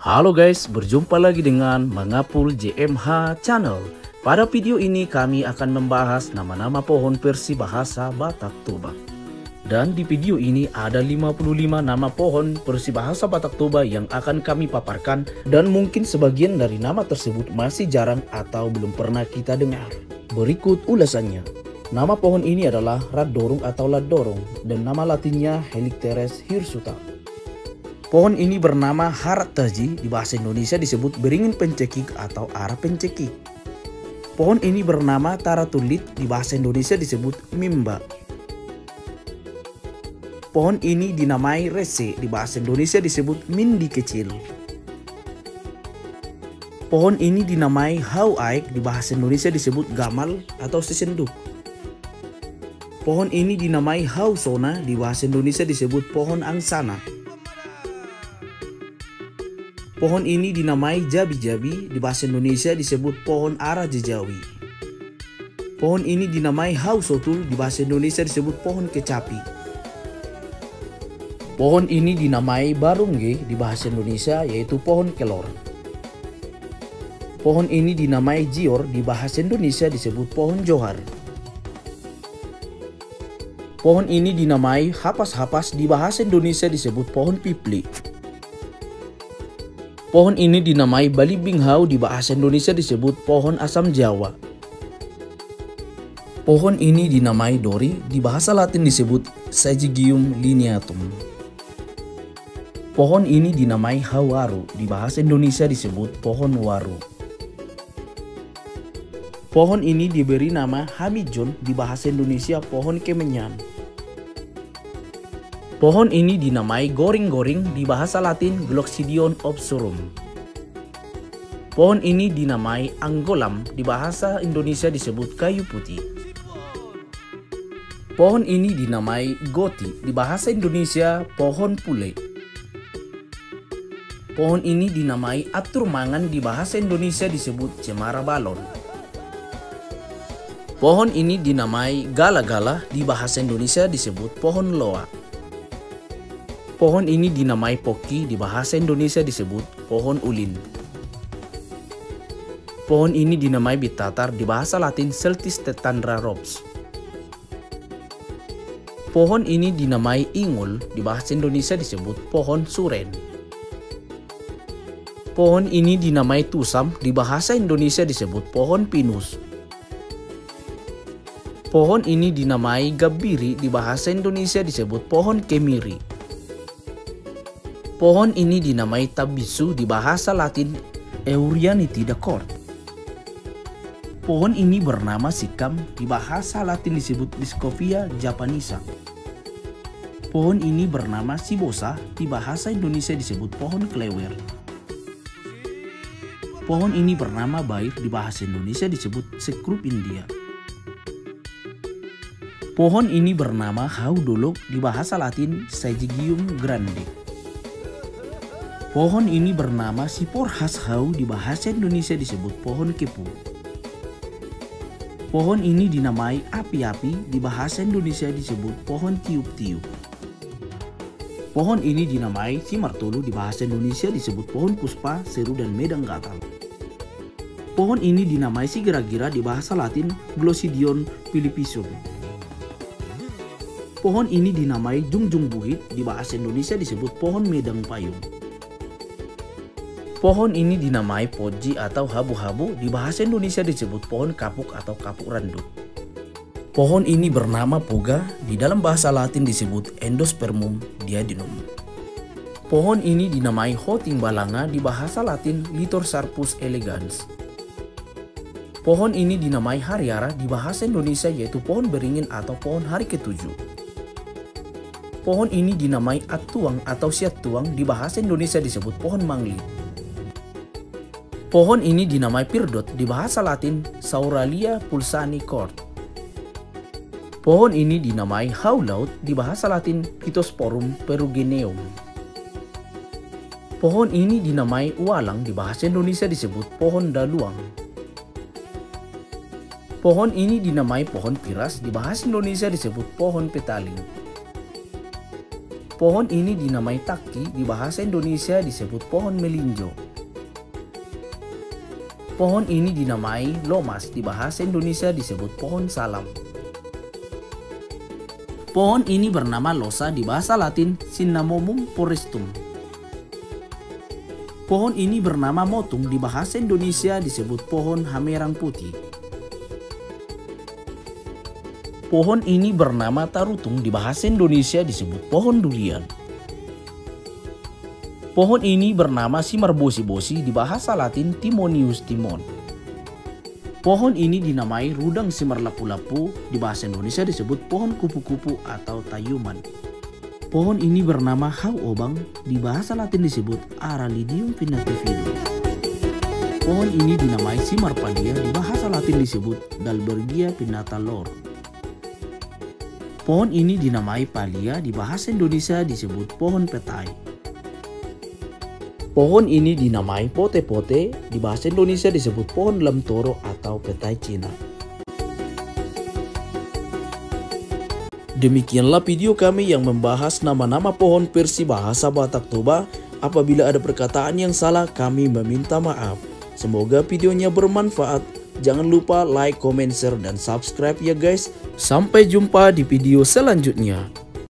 Halo guys, berjumpa lagi dengan Mangapul JMH Channel. Pada video ini kami akan membahas nama-nama pohon versi bahasa Batak Toba. Dan di video ini ada 55 nama pohon versi bahasa Batak Toba yang akan kami paparkan, dan mungkin sebagian dari nama tersebut masih jarang atau belum pernah kita dengar. Berikut ulasannya. Nama pohon ini adalah Raddorung atau Laddorong dan nama latinnya Helicteres hirsuta. Pohon ini bernama Harataji, di bahasa Indonesia disebut beringin pencekik atau ara pencekik. Pohon ini bernama Taratulit, di bahasa Indonesia disebut mimba. Pohon ini dinamai Rese, di bahasa Indonesia disebut mindi kecil. Pohon ini dinamai Hauaik, di bahasa Indonesia disebut gamal atau sesenduk. Pohon ini dinamai Hausona, di bahasa Indonesia disebut pohon angsana. Pohon ini dinamai Jabi-jabi, di bahasa Indonesia disebut pohon ara jejawi. Pohon ini dinamai Hausotul, di bahasa Indonesia disebut pohon kecapi. Pohon ini dinamai Barungge, di bahasa Indonesia yaitu pohon kelor. Pohon ini dinamai Jior, di bahasa Indonesia disebut pohon johar. Pohon ini dinamai Hapas-hapas, di bahasa Indonesia disebut pohon pipli. Pohon ini dinamai Balibinghau, di bahasa Indonesia disebut pohon asam Jawa. Pohon ini dinamai Dori, di bahasa Latin disebut Syzygium lineatum. Pohon ini dinamai Hawaru, di bahasa Indonesia disebut pohon waru. Pohon ini diberi nama Hamijon, di bahasa Indonesia pohon kemenyan. Pohon ini dinamai Goring-goring, di bahasa Latin Gloxidion obscurum. Pohon ini dinamai Anggolam, di bahasa Indonesia disebut kayu putih. Pohon ini dinamai Goti, di bahasa Indonesia pohon pule. Pohon ini dinamai Aturmangan, di bahasa Indonesia disebut cemara balon. Pohon ini dinamai Gala-gala, di bahasa Indonesia disebut pohon loa. Pohon ini dinamai Poki, di bahasa Indonesia disebut pohon ulin. Pohon ini dinamai Bitatar, di bahasa Latin Celtis tetandra rops. Pohon ini dinamai Ingul, di bahasa Indonesia disebut pohon suren. Pohon ini dinamai Tusam, di bahasa Indonesia disebut pohon pinus. Pohon ini dinamai Gabiri, di bahasa Indonesia disebut pohon kemiri. Pohon ini dinamai Tabisu, di bahasa Latin Eurianithida Cort. Pohon ini bernama Sikam, di bahasa Latin disebut Discopia japanisa. Pohon ini bernama Sibosa, di bahasa Indonesia disebut pohon klewer. Pohon ini bernama Bair, di bahasa Indonesia disebut Sekrup India. Pohon ini bernama Haudolok, di bahasa Latin Syzygium grande. Pohon ini bernama Siporhashau, di bahasa Indonesia disebut pohon kepu. Pohon ini dinamai Api-api, di bahasa Indonesia disebut pohon tiup-tiup. Pohon ini dinamai Simartolo, di bahasa Indonesia disebut pohon puspa, seru dan medang gatal. Pohon ini dinamai Sigira-gira, di bahasa Latin Glossidion philippisum. Pohon ini dinamai Jungjung buhit, di bahasa Indonesia disebut pohon medang payung. Pohon ini dinamai Poji atau habu-habu, di bahasa Indonesia disebut pohon kapuk atau kapuk randut. Pohon ini bernama Poga, di dalam bahasa Latin disebut Endospermum diadinum. Pohon ini dinamai Hotingbalanga, di bahasa Latin Lithorsarpus elegans. Pohon ini dinamai Hariara, di bahasa Indonesia yaitu pohon beringin atau pohon hari ketujuh. Pohon ini dinamai Atuang atau Siatuang, di bahasa Indonesia disebut pohon mangli. Pohon ini dinamai Pirdot, di bahasa Latin Sauralia pulsani Cort. Pohon ini dinamai Haulaut, di bahasa Latin Pittosporum perugineum. Pohon ini dinamai Walang, di bahasa Indonesia disebut pohon daluang. Pohon ini dinamai pohon piras, di bahasa Indonesia disebut pohon petaling. Pohon ini dinamai taki, di bahasa Indonesia disebut pohon melinjo. Pohon ini dinamai lomas, di bahasa Indonesia disebut pohon salam. Pohon ini bernama losa, di bahasa Latin Cinnamomum forestum. Pohon ini bernama motung, di bahasa Indonesia disebut pohon hamerang putih. Pohon ini bernama tarutung, di bahasa Indonesia disebut pohon durian. Pohon ini bernama simar bosi-bosi, di bahasa Latin Timonius timon. Pohon ini dinamai rudang simar lapu-lapu, di bahasa Indonesia disebut pohon kupu-kupu atau tayuman. Pohon ini bernama hau obang, di bahasa Latin disebut Aralidium pinnatifidum. Pohon ini dinamai simar padia, di bahasa Latin disebut Dalbergia pinnata lor. Pohon ini dinamai palia, di bahasa Indonesia disebut pohon petai. Pohon ini dinamai pote-pote, di bahasa Indonesia disebut pohon lemtoro atau petai Cina. Demikianlah video kami yang membahas nama-nama pohon versi bahasa Batak Toba. Apabila ada perkataan yang salah, kami meminta maaf. Semoga videonya bermanfaat. Jangan lupa like, comment, share, dan subscribe ya guys. Sampai jumpa di video selanjutnya.